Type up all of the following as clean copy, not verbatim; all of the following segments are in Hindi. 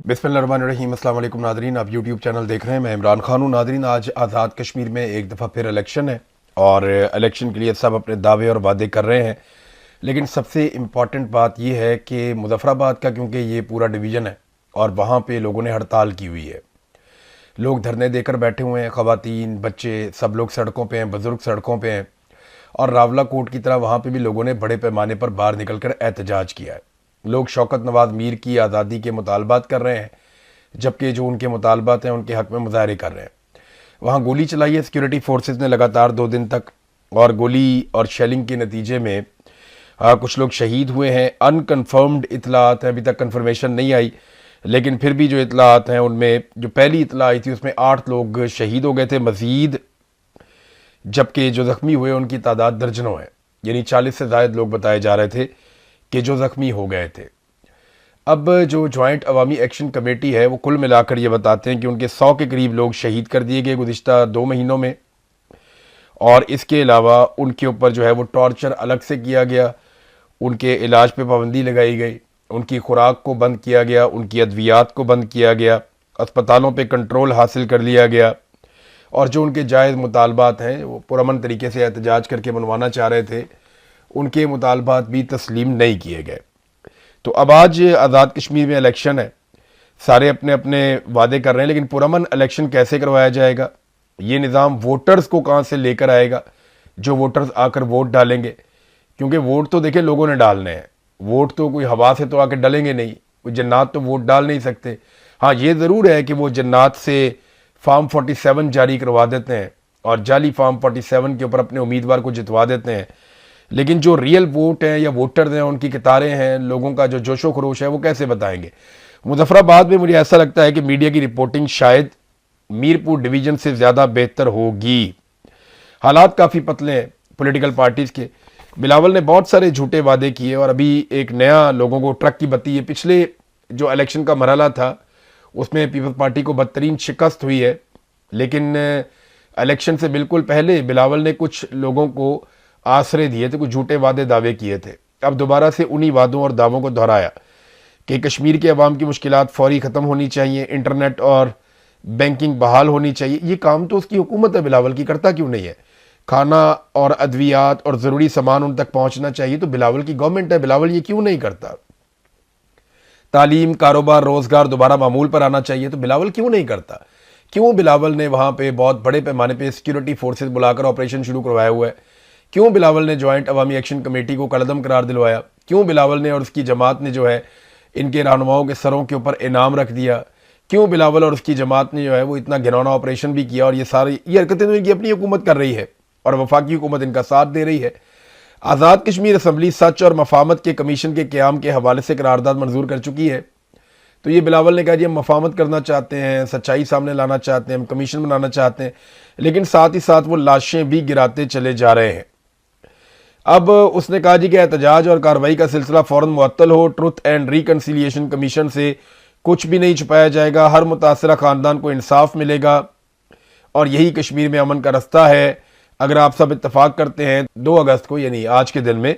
बिस्मिल्लाहिर्रहमानिर्रहीम। अस्सलाम वालेकुम नादरीन, आप यूट्यूब चैनल देख रहे हैं। मैं इमरान खान हूँ। नादरीन, आज आज़ाद कश्मीर में एक दफ़ा फिर इलेक्शन है और इलेक्शन के लिए सब अपने दावे और वादे कर रहे हैं। लेकिन सबसे इम्पॉर्टेंट बात यह है कि मुज़फ़्फ़राबाद का, क्योंकि ये पूरा डिवीज़न है और वहाँ पे लोगों ने हड़ताल की हुई है, लोग धरने देकर बैठे हुए हैं, ख़वातीन, बच्चे, सब लोग सड़कों पे हैं, बुज़ुर्ग सड़कों पे हैं। और रावला कोट की तरह वहाँ पे भी लोगों ने बड़े पैमाने पर बाहर निकलकर एहतजाज किया है। लोग शौकत नवाज मीर की आज़ादी के मुतालबात कर रहे हैं, जबकि जो उनके मुतालबात हैं उनके हक़ में मुजाहरे कर रहे हैं। वहाँ गोली चलाई है सिक्योरिटी फोर्सेस ने लगातार 2 दिन तक, और गोली और शेलिंग के नतीजे में कुछ लोग शहीद हुए हैं। अनकन्फर्म्ड इतलात हैं, अभी तक कन्फर्मेशन नहीं आई, लेकिन फिर भी जो इतलात हैं उनमें जो पहली इतला आई थी उसमें 8 लोग शहीद हो गए थे मज़ीद, जबकि जो ज़ख्मी हुए उनकी तादाद दर्जनों है, यानी 40 से ज़ायद लोग बताए जा रहे थे कि जो ज़ख्मी हो गए थे। अब जो जॉइंट अवामी एक्शन कमेटी है वो कुल मिलाकर ये बताते हैं कि उनके 100 के करीब लोग शहीद कर दिए गए गुज़िश्ता 2 महीनों में, और इसके अलावा उनके ऊपर जो है वो टॉर्चर अलग से किया गया, उनके इलाज पे पाबंदी लगाई गई, उनकी खुराक को बंद किया गया, उनकी अद्वियात को बंद किया गया, अस्पतालों पे कंट्रोल हासिल कर लिया गया, और जो उनके जायज़ मुतालबात हैं वो पुरअमन तरीके से एहतजाज करके मनवाना चाह रहे थे, उनके मुतालबात भी तस्लीम नहीं किए गए। तो अब आज आज़ाद कश्मीर में इलेक्शन है, सारे अपने अपने वादे कर रहे हैं, लेकिन पुरअमन इलेक्शन कैसे करवाया जाएगा, ये निज़ाम वोटर्स को कहाँ से लेकर आएगा, जो वोटर्स आकर वोट डालेंगे। क्योंकि वोट तो देखिए लोगों ने डालने हैं, वोट तो कोई हवा से तो आकर डलेंगे नहीं, कोई जन्नात तो वोट डाल नहीं सकते। हाँ, ये ज़रूर है कि वो जन्नात से फार्म 47 जारी करवा देते हैं और जाली फार्म 47 के ऊपर अपने उम्मीदवार को जितवा देते हैं, लेकिन जो रियल वोट हैं या वोटर्स हैं उनकी कितारें हैं, लोगों का जो जोशो खरोश है वो कैसे बताएंगे। मुजफ्फराबाद में मुझे ऐसा लगता है कि मीडिया की रिपोर्टिंग शायद मीरपुर डिवीज़न से ज़्यादा बेहतर होगी। हालात काफ़ी पतले हैं पॉलिटिकल पार्टीज़ के। बिलावल ने बहुत सारे झूठे वादे किए और अभी एक नया लोगों को ट्रक की बत्ती है। पिछले जो इलेक्शन का मरहला था उसमें पीपल्स पार्टी को बदतरीन शिकस्त हुई है, लेकिन इलेक्शन से बिल्कुल पहले बिलावल ने कुछ लोगों को आसरे दिए थे, कुछ झूठे वादे दावे किए थे। अब दोबारा से उन्हीं वादों और दावों को दोहराया कि कश्मीर के अवाम की मुश्किलात फौरी ख़त्म होनी चाहिए, इंटरनेट और बैंकिंग बहाल होनी चाहिए। ये काम तो उसकी हुकूमत है, बिलावल की करता क्यों नहीं है। खाना और अद्वियात और ज़रूरी सामान उन तक पहुंचना चाहिए तो बिलावल की गवर्नमेंट है, बिलावल ये क्यों नहीं करता। तालीम, कारोबार, रोज़गार दोबारा मामूल पर आना चाहिए तो बिलावल क्यों नहीं करता। क्यों बिलावल ने वहाँ पे बहुत बड़े पैमाने पे सिक्योरिटी फोर्सेस बुलाकर ऑपरेशन शुरू करवाया हुआ है। क्यों बिलावल ने जॉइंट अवामी एक्शन कमेटी को कलदम करार दिलवाया। क्यों बिलावल ने और उसकी जमात ने जो है इनके रहनुमाओं के सरों के ऊपर इनाम रख दिया। क्यों बिलावल और उसकी जमात ने जो है वो इतना घिनौना ऑपरेशन भी किया, और ये सारी ये हरकतें तो इनकी अपनी हुकूमत कर रही है और वफाकी हुकूमत इनका साथ दे रही है। आज़ाद कश्मीर असम्बली सच और मफामत के कमीशन के क़याम के हवाले से करारदाद मंजूर कर चुकी है। तो ये बिलावल ने कहा जी हम मफामत करना चाहते हैं, सच्चाई सामने लाना चाहते हैं, हम कमीशन बनाना चाहते हैं, लेकिन साथ ही साथ वो लाशें भी गिराते चले जा रहे हैं। अब उसने कहा जी कि एहतजाज और कार्रवाई का सिलसिला फ़ौरन मुअत्तल हो, ट्रुथ एंड रिकन्सिलियेशन कमीशन से कुछ भी नहीं छुपाया जाएगा, हर मुतासरा ख़ानदान को इंसाफ मिलेगा और यही कश्मीर में अमन का रास्ता है। अगर आप सब इत्तफाक करते हैं 2 अगस्त को, यानी आज के दिन में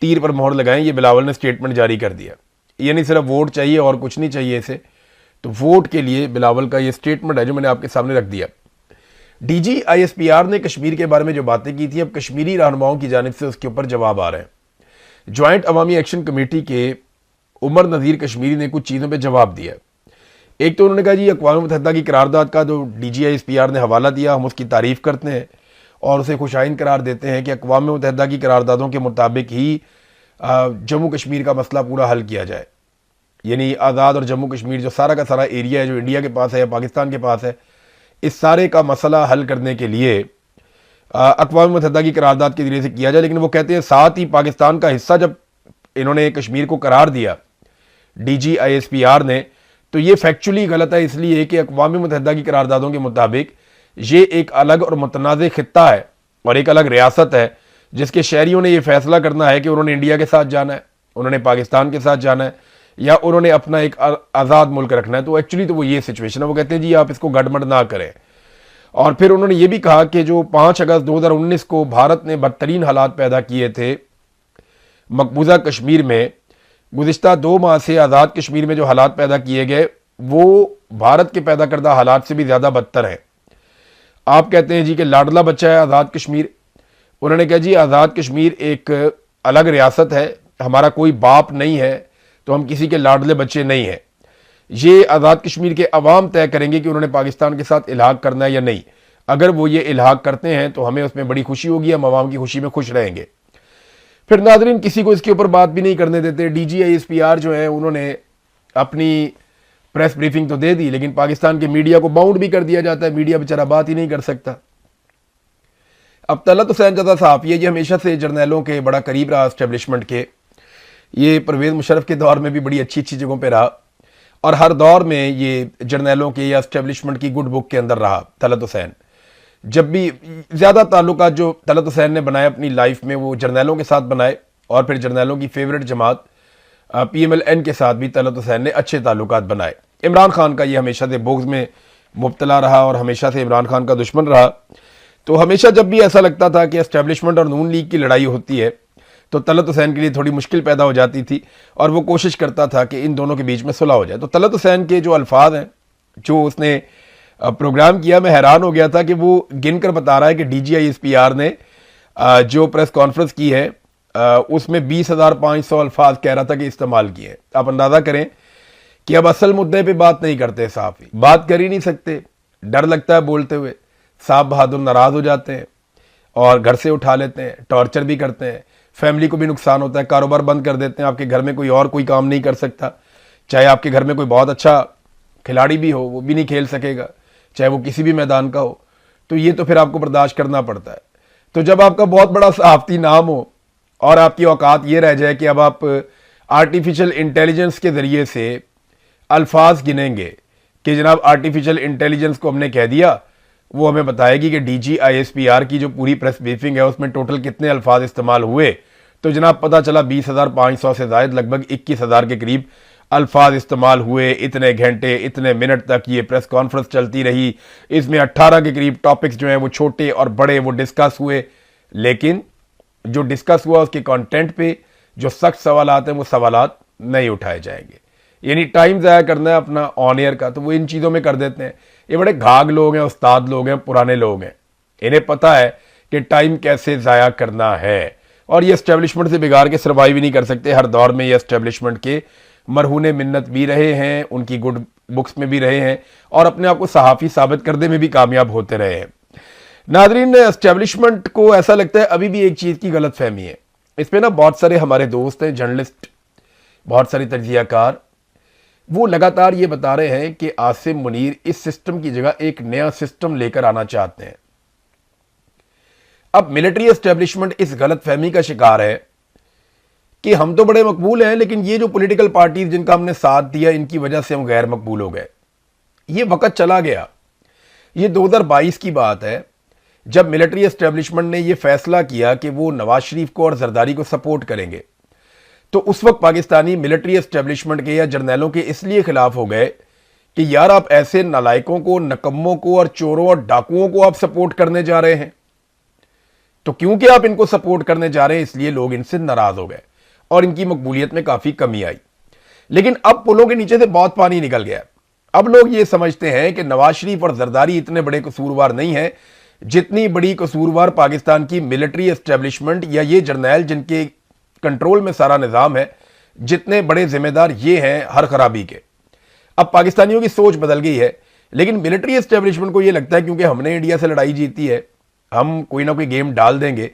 तीर पर मोहर लगाएं, ये बिलावल ने स्टेटमेंट जारी कर दिया। यानी सिर्फ वोट चाहिए और कुछ नहीं चाहिए इसे, तो वोट के लिए बिलावल का ये स्टेटमेंट है जो मैंने आपके सामने रख दिया। डीजी आईएसपीआर ने कश्मीर के बारे में जो बातें की थी, अब कश्मीरी रहनुमाओं की जानिब से उसके ऊपर जवाब आ रहे हैं। जॉइंट अवामी एक्शन कमेटी के उमर नज़ीर कश्मीरी ने कुछ चीज़ों पे जवाब दिया। एक तो उन्होंने कहा जी अक़वाम मुत्तहिदा की करारदाद का जो डीजी आईएसपीआर ने हवाला दिया, हम उसकी तारीफ़ करते हैं और उसे खुशाइन करार देते हैं कि अक़वाम मुत्तहिदा की करारदादों के मुताबिक ही जम्मू कश्मीर का मसला पूरा हल किया जाए। यानी आज़ाद और जम्मू कश्मीर जो सारा का सारा एरिया है जो इंडिया के पास है या पाकिस्तान के पास है, इस सारे का मसला हल करने के लिए अक़वाम मुत्तहिदा की करारदाद के ज़रिए से किया जाए। लेकिन वो कहते हैं साथ ही पाकिस्तान का हिस्सा जब इन्होंने कश्मीर को करार दिया डीजी आईएसपीआर ने, तो ये फैक्चुअली गलत है, इसलिए कि अक़वाम मुत्तहिदा की करारदादों के मुताबिक ये एक अलग और मुतनाज़ खित्ता है और एक अलग रियासत है, जिसके शहरियों ने यह फैसला करना है कि उन्होंने इंडिया के साथ जाना है, उन्होंने पाकिस्तान के साथ जाना है, या उन्होंने अपना एक आज़ाद मुल्क रखना है। तो एक्चुअली तो वो ये सिचुएशन है। वो कहते हैं जी आप इसको गड़बड़ ना करें। और फिर उन्होंने ये भी कहा कि जो 5 अगस्त 2019 को भारत ने बदतरीन हालात पैदा किए थे मकबूजा कश्मीर में, गुज़िश्ता 2 माह से आज़ाद कश्मीर में जो हालात पैदा किए गए वो भारत के पैदा करदा हालात से भी ज़्यादा बदतर है। आप कहते हैं जी कि लाडला बच्चा है आज़ाद कश्मीर। उन्होंने कहा जी आज़ाद कश्मीर एक अलग रियासत है, हमारा कोई बाप नहीं है, तो हम किसी के लाडले बच्चे नहीं हैं। ये आज़ाद कश्मीर के अवाम तय करेंगे कि उन्होंने पाकिस्तान के साथ इल्हाक करना है या नहीं। अगर वो ये इल्हाक करते हैं तो हमें उसमें बड़ी खुशी होगी, हम अवाम की खुशी में खुश रहेंगे। फिर नाज़रीन किसी को इसके ऊपर बात भी नहीं करने देते। DGISPR जो है उन्होंने अपनी प्रेस ब्रीफिंग तो दे दी, लेकिन पाकिस्तान के मीडिया को बाउंड भी कर दिया जाता है, मीडिया बेचारा बात ही नहीं कर सकता। अब तलत हुसैन जदा साहब ये हमेशा से जर्नैलों के बड़ा करीब रहा, एस्टेब्लिशमेंट के। ये परवेज़ मुशर्रफ के दौर में भी बड़ी अच्छी अच्छी जगहों पे रहा और हर दौर में ये जर्नैलों के या एस्टेब्लिशमेंट की गुड बुक के अंदर रहा। तलत हुसैन जब भी ज़्यादा ताल्लुकात जो तलत हुसैन ने बनाए अपनी लाइफ में वो जर्नैलों के साथ बनाए, और फिर जर्नैलों की फेवरेट जमात PMLN के साथ भी तलत हुसैन ने अच्छे ताल्लुकात बनाए। इमरान खान का ये हमेशा से बुग़्ज़ में मुब्तला रहा और हमेशा से इमरान खान का दुश्मन रहा। तो हमेशा जब भी ऐसा लगता था कि एस्टेब्लिशमेंट और नून लीग की लड़ाई होती है तो तलत हुसैन के लिए थोड़ी मुश्किल पैदा हो जाती थी और वो कोशिश करता था कि इन दोनों के बीच में सुलह हो जाए। तो तलत हुसैन के जो अल्फाज हैं जो उसने प्रोग्राम किया, मैं हैरान हो गया था कि वो गिनकर बता रहा है कि DGISPR ने जो प्रेस कॉन्फ्रेंस की है उसमें 20,500 अल्फाज कह रहा था कि इस्तेमाल किए हैं। आप अंदाज़ा करें कि अब असल मुद्दे पे बात नहीं करते, साहब ही बात कर ही नहीं सकते, डर लगता है बोलते हुए। साहब बहादुर नाराज़ हो जाते हैं और घर से उठा लेते हैं, टॉर्चर भी करते हैं, फैमिली को भी नुकसान होता है, कारोबार बंद कर देते हैं। आपके घर में कोई और कोई काम नहीं कर सकता, चाहे आपके घर में कोई बहुत अच्छा खिलाड़ी भी हो वो भी नहीं खेल सकेगा, चाहे वो किसी भी मैदान का हो। तो ये तो फिर आपको बर्दाश्त करना पड़ता है। तो जब आपका बहुत बड़ा सहाफ़ती नाम हो और आपकी औकात ये रह जाए कि अब आप आर्टिफिशियल इंटेलिजेंस के ज़रिए से अल्फाज गिनेंगे कि जनाब आर्टिफिशियल इंटेलिजेंस को हमने कह दिया, वो हमें बताएगी कि DGISPR की जो पूरी प्रेस ब्रीफिंग है उसमें टोटल कितने अल्फाज इस्तेमाल हुए, तो जनाब पता चला 20,500 से ज़ायद लगभग 21,000 के करीब अल्फाज इस्तेमाल हुए। इतने घंटे इतने मिनट तक ये प्रेस कॉन्फ्रेंस चलती रही, इसमें 18 के करीब टॉपिक्स जो हैं वो छोटे और बड़े वो डिस्कस हुए, लेकिन जो डिस्कस हुआ उसके कंटेंट पे जो सख्त सवालात हैं वो सवालात नहीं उठाए जाएंगे। यानी टाइम ज़ाया करना है अपना ऑन एयर का, तो वो इन चीज़ों में कर देते हैं। ये बड़े घाघ लोग हैं, उस्ताद लोग हैं, पुराने लोग हैं, इन्हें पता है कि टाइम कैसे ज़ाया करना है। और ये एस्टेब्लिशमेंट से बिगाड़ के सर्वाइव ही नहीं कर सकते। हर दौर में ये एस्टेब्लिशमेंट के मरहूने मिन्नत भी रहे हैं, उनकी गुड बुक्स में भी रहे हैं और अपने आप को सहाफ़ी साबित करने में भी कामयाब होते रहे हैं। नाज़रीन, एस्टेब्लिशमेंट को ऐसा लगता है अभी भी एक चीज़ की गलत फहमी है। इस पर ना बहुत सारे हमारे दोस्त हैं, जर्नलिस्ट, बहुत सारे तज्ज़ियाकार, वो लगातार ये बता रहे हैं कि आसिम मुनीर इस सिस्टम की जगह एक नया सिस्टम लेकर आना चाहते हैं। अब मिलिट्री एस्टेब्लिशमेंट इस गलत फहमी का शिकार है कि हम तो बड़े मकबूल हैं, लेकिन ये जो पॉलिटिकल पार्टीज जिनका हमने साथ दिया इनकी वजह से हम गैर मकबूल हो गए। ये वक्त चला गया। ये 2022 की बात है जब मिलिट्री एस्टेब्लिशमेंट ने यह फैसला किया कि वो नवाज शरीफ को और जरदारी को सपोर्ट करेंगे। तो उस वक्त पाकिस्तानी मिलिट्री एस्टेब्लिशमेंट के या जर्नैलों के इसलिए खिलाफ हो गए कि यार आप ऐसे नालायकों को, नकम्मों को और चोरों और डाकुओं को आप सपोर्ट करने जा रहे हैं। तो क्योंकि आप इनको सपोर्ट करने जा रहे हैं इसलिए लोग इनसे नाराज हो गए और इनकी मकबूलियत में काफी कमी आई। लेकिन अब पुलों के नीचे से बहुत पानी निकल गया। अब लोग ये समझते हैं कि नवाज शरीफ और जरदारी इतने बड़े कसूरवार नहीं है जितनी बड़ी कसूरवार पाकिस्तान की मिलिट्री एस्टेब्लिशमेंट या ये जर्नैल जिनके कंट्रोल में सारा निज़ाम है, जितने बड़े जिम्मेदार ये हैं हर खराबी के। अब पाकिस्तानियों की सोच बदल गई है, लेकिन मिलिट्री एस्टेब्लिशमेंट को ये लगता है क्योंकि हमने इंडिया से लड़ाई जीती है, हम कोई ना कोई गेम डाल देंगे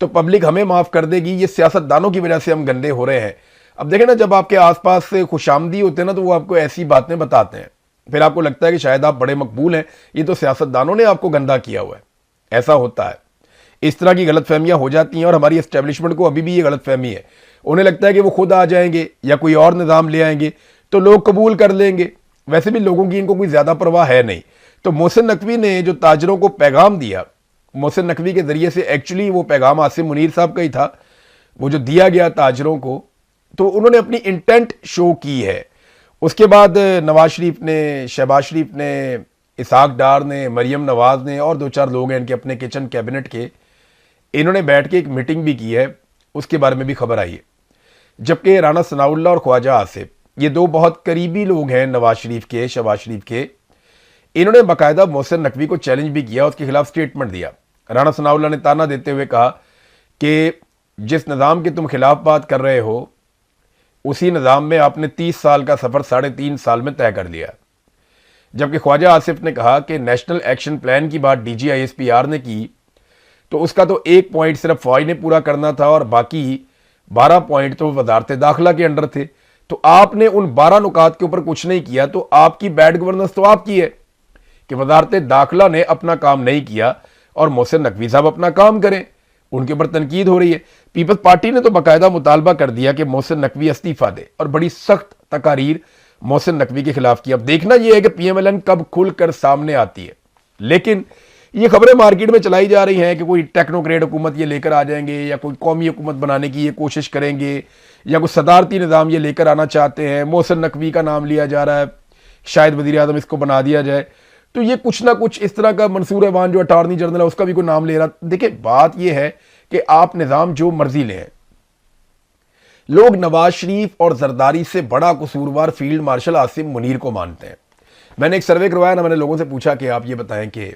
तो पब्लिक हमें माफ़ कर देगी। ये सियासतदानों की वजह से हम गंदे हो रहे हैं। अब देखें ना, जब आपके आसपास से खुशामदी होते हैं ना तो वो आपको ऐसी बातें बताते हैं, फिर आपको लगता है कि शायद आप बड़े मकबूल हैं, ये तो सियासतदानों ने आपको गंदा किया हुआ है। ऐसा होता है, इस तरह की गलतफहमियां हो जाती हैं और हमारी एस्टेब्लिशमेंट को अभी भी ये गलतफहमी है। उन्हें लगता है कि वो खुद आ जाएंगे या कोई और निज़ाम ले आएंगे तो लोग कबूल कर लेंगे। वैसे भी लोगों की इनको कोई ज़्यादा परवाह है नहीं। तो मोहसिन नकवी ने जो ताजरों को पैगाम दिया, मोहसिन नकवी के ज़रिए से एक्चुअली वो पैगाम आसिम मुनीर साहब का ही था, वो जो दिया गया ताजरों को, तो उन्होंने अपनी इंटेंट शो की है। उसके बाद नवाज शरीफ ने, शहबाज शरीफ ने, इसाक डार ने, मरियम नवाज ने और दो चार लोग हैं इनके अपने किचन कैबिनेट के, इन्होंने बैठ के एक मीटिंग भी की है, उसके बारे में भी खबर आई है। जबकि राना सनाउल्लाह और ख्वाजा आसिफ ये दो बहुत करीबी लोग हैं नवाज शरीफ के, शहबाज शरीफ के। इन्होंने बाकायदा मोहसिन नकवी को चैलेंज भी किया, उसके खिलाफ स्टेटमेंट दिया। राणा सनाउल्लाह ने ताना देते हुए कहा कि जिस निज़ाम के तुम खिलाफ बात कर रहे हो उसी निज़ाम में आपने 30 साल का सफ़र 3.5 साल में तय कर लिया। जबकि ख्वाजा आसिफ ने कहा कि नेशनल एक्शन प्लान की बात DGISPR ने की तो उसका तो एक पॉइंट सिर्फ फौज ने पूरा करना था और बाकी 12 पॉइंट तो वजारत दाखिला के अंडर थे। तो आपने उन 12 नुकात के ऊपर कुछ नहीं किया, तो आपकी बैड गवर्नेंस तो आपकी है कि वजारत दाखिला ने अपना काम नहीं किया और मोहसिन नकवी साहब अपना काम करें। उनके ऊपर तनकीद हो रही है। पीपल्स पार्टी ने तो बाकायदा मुतालबा कर दिया कि मोहसिन नकवी इस्तीफा दे और बड़ी सख्त तकारीर मोहसिन नकवी के खिलाफ की। अब देखना यह है कि PMLN कब खुलकर सामने आती है। लेकिन ये खबरें मार्केट में चलाई जा रही हैं कि कोई टेक्नोक्रेट हुकूमत ये लेकर आ जाएंगे या कोई कौमी हुकूमत बनाने की ये कोशिश करेंगे या कोई सदारती निज़ाम ये लेकर आना चाहते हैं। मोहसिन नकवी का नाम लिया जा रहा है, शायद वज़ीर आज़म इसको बना दिया जाए। तो ये कुछ ना कुछ इस तरह का मंसूर अवान जो अटारनी जनरल है उसका भी कोई नाम ले रहा। देखिए बात यह है कि आप निज़ाम जो मर्जी लें, लोग नवाज शरीफ और जरदारी से बड़ा कसूरवार फील्ड मार्शल आसिम मुनीर को मानते हैं। मैंने एक सर्वे करवाया ना, मैंने लोगों से पूछा कि आप ये बताएं कि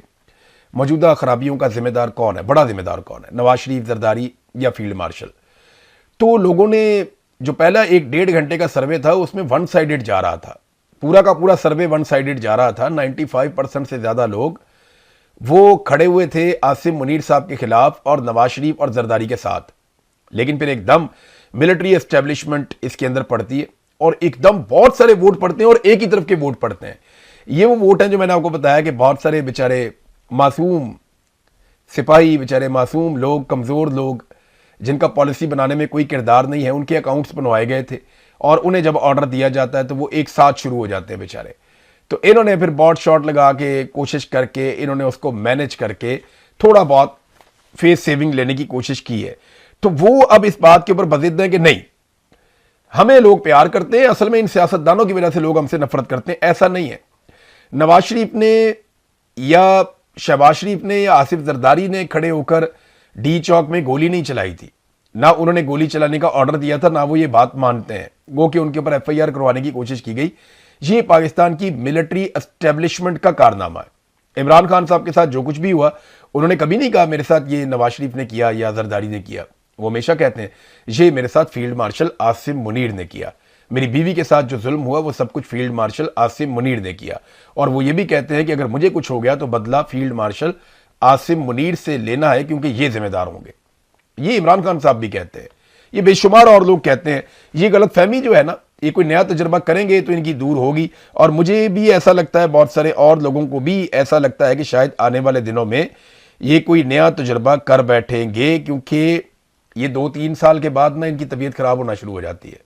मौजूदा खराबियों का जिम्मेदार कौन है, बड़ा जिम्मेदार कौन है, नवाज शरीफ, जरदारी या फील्ड मार्शल। तो लोगों ने जो पहला 1-1.5 घंटे का सर्वे था उसमें वन साइडेड जा रहा था, पूरा का पूरा सर्वे वन साइडेड जा रहा था। 95% से ज्यादा लोग वो खड़े हुए थे आसिम मुनीर साहब के खिलाफ और नवाज शरीफ और जरदारी के साथ। लेकिन फिर एकदम मिलिट्री एस्टेब्लिशमेंट इसके अंदर पड़ती है और एकदम बहुत सारे वोट पड़ते हैं और एक ही तरफ के वोट पड़ते हैं। ये वो वोट हैं जो मैंने आपको बताया कि बहुत सारे बेचारे मासूम सिपाही, बेचारे मासूम लोग, कमज़ोर लोग जिनका पॉलिसी बनाने में कोई किरदार नहीं है, उनके अकाउंट्स बनवाए गए थे और उन्हें जब ऑर्डर दिया जाता है तो वो एक साथ शुरू हो जाते हैं बेचारे। तो इन्होंने फिर बॉट शॉट लगा के कोशिश करके इन्होंने उसको मैनेज करके थोड़ा बहुत फेस सेविंग लेने की कोशिश की है। तो वो अब इस बात के ऊपर बज़िद है कि नहीं, हमें लोग प्यार करते हैं, असल में इन सियासतदानों की वजह से लोग हमसे नफरत करते हैं। ऐसा नहीं है। नवाज शरीफ ने या शहबाज शरीफ ने या आसिफ जरदारी ने खड़े होकर डी चौक में गोली नहीं चलाई थी, ना उन्होंने गोली चलाने का ऑर्डर दिया था, ना वो ये बात मानते हैं। गो कि उनके ऊपर FIR करवाने की कोशिश की गई। ये पाकिस्तान की मिलिट्री एस्टेब्लिशमेंट का कारनामा है। इमरान खान साहब के साथ जो कुछ भी हुआ उन्होंने कभी नहीं कहा मेरे साथ ये नवाज शरीफ ने किया या जरदारी ने किया। वो हमेशा कहते हैं ये मेरे साथ फील्ड मार्शल आसिम मुनीर ने किया, मेरी बीवी के साथ जो जुल्म हुआ वो सब कुछ फील्ड मार्शल आसिम मुनीर ने किया। और वो ये भी कहते हैं कि अगर मुझे कुछ हो गया तो बदला फील्ड मार्शल आसिम मुनीर से लेना है क्योंकि ये जिम्मेदार होंगे। ये इमरान खान साहब भी कहते हैं, ये बेशुमार और लोग कहते हैं। ये गलत फहमी जो है ना, ये कोई नया तजुर्बा करेंगे तो इनकी दूर होगी। और मुझे भी ऐसा लगता है, बहुत सारे और लोगों को भी ऐसा लगता है कि शायद आने वाले दिनों में ये कोई नया तजुर्बा कर बैठेंगे, क्योंकि ये 2-3 साल के बाद ना इनकी तबीयत खराब होना शुरू हो जाती है।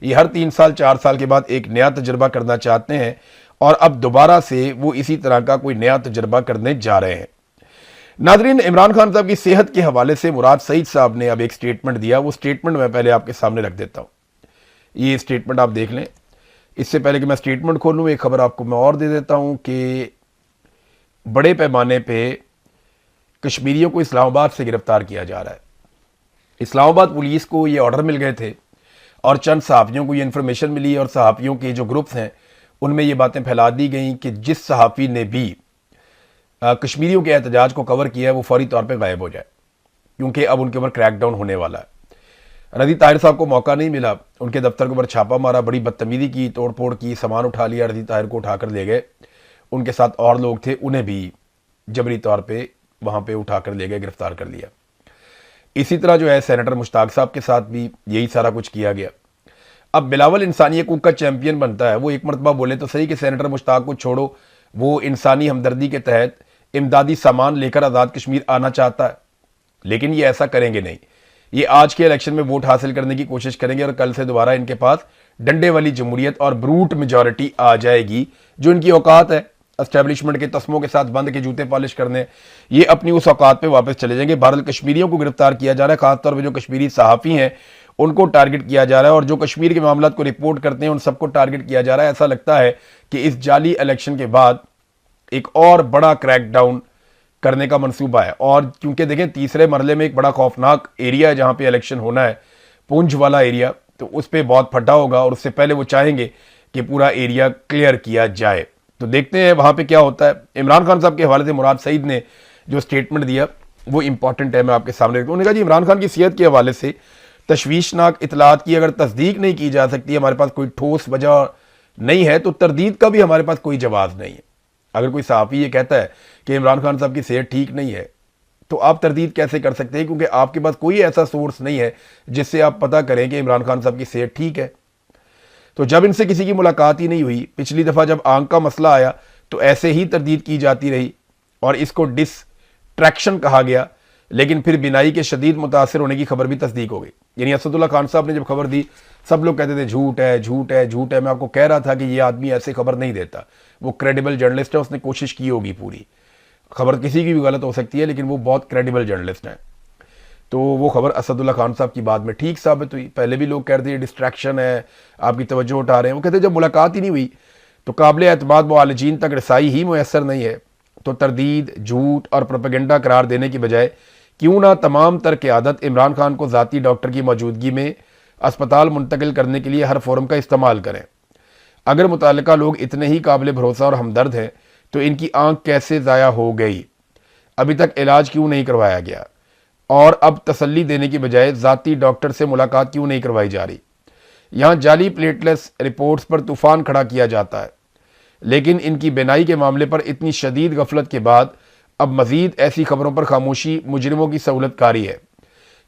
ये हर 3 साल 4 साल के बाद एक नया तजुर्बा करना चाहते हैं और अब दोबारा से वो इसी तरह का कोई नया तजुर्बा करने जा रहे हैं। नाजरीन, इमरान खान साहब की सेहत के हवाले से मुराद सईद साहब ने अब एक स्टेटमेंट दिया। वो स्टेटमेंट मैं पहले आपके सामने रख देता हूँ। ये स्टेटमेंट आप देख लें। इससे पहले कि मैं स्टेटमेंट खोलूँ, एक खबर आपको मैं और दे देता हूँ कि बड़े पैमाने पे कश्मीरियों को इस्लामाबाद से गिरफ्तार किया जा रहा है। इस्लामाबाद पुलिस को ये ऑर्डर मिल गए थे और चंद सहाफ़ियों को ये इन्फॉर्मेशन मिली और सहाफ़ियों के जो ग्रुप्स हैं उनमें ये बातें फैला दी गई कि जिस सहाफ़ी ने भी कश्मीरियों के एहतजाज को कवर किया है वो फौरी तौर पे गायब हो जाए, क्योंकि अब उनके ऊपर क्रैकडाउन होने वाला है। रज़ी ताहिर साहब को मौका नहीं मिला, उनके दफ्तर के ऊपर छापा मारा, बड़ी बदतमीज़ी की, तोड़ फोड़ की, सामान उठा लिया, रज़ी ताहिर को उठाकर ले गए। उनके साथ और लोग थे, उन्हें भी जबरी तौर पर वहाँ पर उठाकर ले गए, गिरफ्तार कर लिया। इसी तरह जो है सेनेटर मुश्ताक साहब के साथ भी यही सारा कुछ किया गया। अब बिलावल इंसानी हकूक़ का चैंपियन बनता है, वो एक मरतबा बोले तो सही कि सेनेटर मुश्ताक को छोड़ो, वो इंसानी हमदर्दी के तहत इमदादी सामान लेकर आज़ाद कश्मीर आना चाहता है, लेकिन ये ऐसा करेंगे नहीं। ये आज के इलेक्शन में वोट हासिल करने की कोशिश करेंगे और कल से दोबारा इनके पास डंडे वाली जमहूरियत और ब्रूट मेजॉरिटी आ जाएगी। जो इनकी औकात है एस्टेब्लिशमेंट के तस्मों के साथ बंद के जूते पॉलिश करने, ये अपनी उस औकात पे वापस चले जाएंगे। बहरहाल कश्मीरियों को गिरफ्तार किया जा रहा है, खासतौर पर जो कश्मीरी सहाफ़ी हैं उनको टारगेट किया जा रहा है और जो कश्मीर के मामलों को रिपोर्ट करते हैं उन सबको टारगेट किया जा रहा है। ऐसा लगता है कि इस जाली इलेक्शन के बाद एक और बड़ा क्रैकडाउन करने का मंसूबा है। और क्योंकि देखें तीसरे मरले में एक बड़ा खौफनाक एरिया है जहां पे इलेक्शन होना है, पुंछ वाला एरिया, तो उस पर बहुत फटा होगा और उससे पहले वो चाहेंगे कि पूरा एरिया क्लियर किया जाए। तो देखते हैं वहाँ पे क्या होता है। इमरान खान साहब के हवाले से मुराद सईद ने जो स्टेटमेंट दिया वो इंपॉर्टेंट है, मैं आपके सामने रखता हूँ। उन्होंने कहा जी इमरान खान की सेहत के हवाले से तशवीशनाक इतलात की अगर तस्दीक नहीं की जा सकती, हमारे पास कोई ठोस वजह नहीं है, तो तरदीद का भी हमारे पास कोई जवाब नहीं है। अगर कोई सहाफ़ी ये कहता है कि इमरान खान साहब की सेहत ठीक नहीं है, तो आप तरदीद कैसे कर सकते हैं, क्योंकि आपके पास कोई ऐसा सोर्स नहीं है जिससे आप पता करें कि इमरान खान साहब की सेहत ठीक है। तो जब इनसे किसी की मुलाकात ही नहीं हुई, पिछली दफ़ा जब आंख का मसला आया तो ऐसे ही तरदीद की जाती रही और इसको डिस्ट्रैक्शन कहा गया, लेकिन फिर बिनाई के शदीद मुतासर होने की खबर भी तस्दीक हो गई। यानी असदुल्ला खान साहब ने जब खबर दी, सब लोग कहते थे झूठ है, झूठ है, झूठ है। मैं आपको कह रहा था कि ये आदमी ऐसे खबर नहीं देता, वो क्रेडिबल जर्नलिस्ट है, उसने कोशिश की होगी पूरी। खबर किसी की भी गलत हो सकती है, लेकिन वो बहुत क्रेडिबल जर्नलिस्ट है। तो वो खबर असदुल्ला खान साहब की बाद में ठीक साबित हुई। पहले भी लोग कह रहे थे डिस्ट्रैक्शन है, आपकी तवज्जो उठा रहे हैं। वो कहते जब मुलाकात ही नहीं हुई तो काबिल एतमाद मुआलिजीन तक रसाई ही मुयसर नहीं है, तो तरदीद, झूठ और प्रोपेगेंडा करार देने की बजाय क्यों ना तमाम तर क़यादत इमरान खान को ज़ाती डॉक्टर की मौजूदगी में अस्पताल मुंतकिल करने के लिए हर फोरम का इस्तेमाल करें। अगर मुतल्लिका लोग इतने ही काबिल भरोसा और हमदर्द हैं तो इनकी आंख कैसे ज़ाया हो गई, अभी तक इलाज क्यों नहीं करवाया गया, और अब तसल्ली देने की बजाय ज़ाती डॉक्टर से मुलाकात क्यों नहीं करवाई जा रही। यहाँ जाली प्लेटलेस रिपोर्ट्स पर तूफ़ान खड़ा किया जाता है, लेकिन इनकी बिनाई के मामले पर इतनी शदीद गफलत के बाद अब मज़ीद ऐसी खबरों पर खामोशी मुजरिमों की सहूलतकारी है।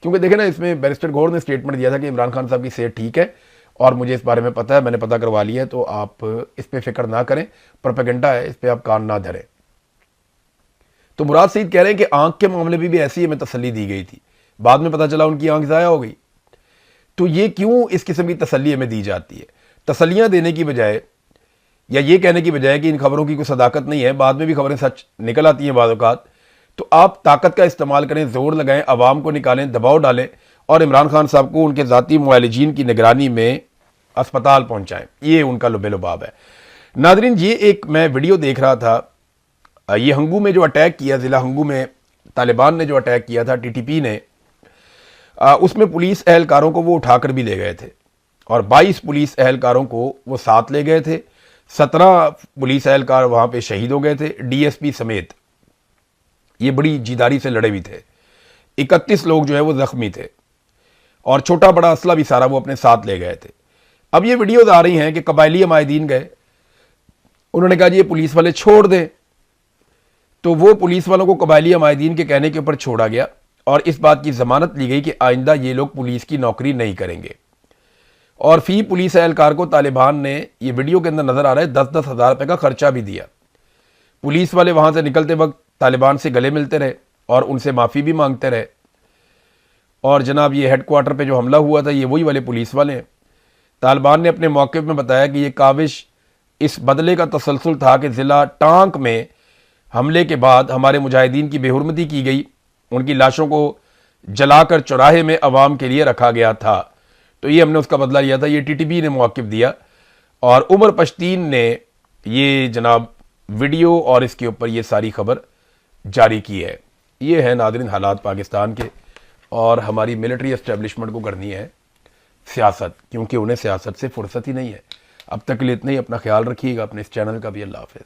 क्योंकि देखें ना, इसमें बैरिस्टर गौहर ने स्टेटमेंट दिया था कि इमरान खान साहब की सेहत ठीक है और मुझे इस बारे में पता है, मैंने पता करवा लिया है, तो आप इस पर फिक्र ना करें, प्रोपेगेंडा है, इस पर आप कान ना धरें। तो मुराद सईद कह रहे हैं कि आंख के मामले में भी ऐसी हमें तसल्ली दी गई थी, बाद में पता चला उनकी आंख ज़ाया हो गई। तो ये क्यों इस किस्म की तसल्ली हमें दी जाती है? तसल्लियाँ देने की बजाय या ये कहने की बजाय कि इन खबरों की कोई सदाकत नहीं है, बाद में भी खबरें सच निकल आती हैं बाद औक़ात, तो आप ताकत का इस्तेमाल करें, ज़ोर लगाएं, आवाम को निकालें, दबाव डालें और इमरान खान साहब को उनके ज़ाती मुआलिजीन की निगरानी में अस्पताल पहुँचाएँ। ये उनका लुबे-लुबाब है। नाज़रीन, ये एक मैं वीडियो देख रहा था, ये हंगू में जो अटैक किया, ज़िला हंगू में तालिबान ने जो अटैक किया था टीटीपी ने, उसमें पुलिस एहलकारों को वो उठाकर भी ले गए थे और 22 पुलिस एहलकारों को वो साथ ले गए थे। 17 पुलिस एहलकार वहाँ पे शहीद हो गए थे, डीएसपी समेत। ये बड़ी जीदारी से लड़े भी थे। 31 लोग जो है वो जख्मी थे और छोटा बड़ा असला भी सारा वो अपने साथ ले गए थे। अब ये वीडियोज आ रही हैं कि कबायली अमायदीन गए, उन्होंने कहा जी ये पुलिस वाले छोड़ दें, तो वो पुलिस वालों को कबायली अमायदीन के कहने के ऊपर छोड़ा गया और इस बात की जमानत ली गई कि आइंदा ये लोग पुलिस की नौकरी नहीं करेंगे। और फी पुलिस एहलकार को तालिबान ने, ये वीडियो के अंदर नजर आ रहा है, 10-10 हज़ार रुपये का खर्चा भी दिया। पुलिस वाले वहां से निकलते वक्त तालिबान से गले मिलते रहे और उनसे माफ़ी भी मांगते रहे। और जनाब ये हेडक्वार्टर पे जो हमला हुआ था ये वही वाले पुलिस वाले हैं। तालिबान ने अपने मौक़िफ़ में बताया कि ये काविश इस बदले का तसलसल था कि ज़िला टांक में हमले के बाद हमारे मुजाहिदीन की बेहुरमती की गई, उनकी लाशों को जलाकर चौराहे में अवाम के लिए रखा गया था, तो ये हमने उसका बदला लिया था। ये टीटीपी ने मौक़िफ़ दिया और उमर पश्तीन ने ये जनाब वीडियो और इसके ऊपर ये सारी खबर जारी की है। ये है नाज़रीन हालात पाकिस्तान के, और हमारी मिलिट्री एस्टेब्लिशमेंट को करनी है सियासत, क्योंकि उन्हें सियासत से फुर्सत ही नहीं है। अब तक के लिए इतना ही। अपना ख्याल रखिएगा, अपने इस चैनल का भी। अल्लाह हाफ़िज़।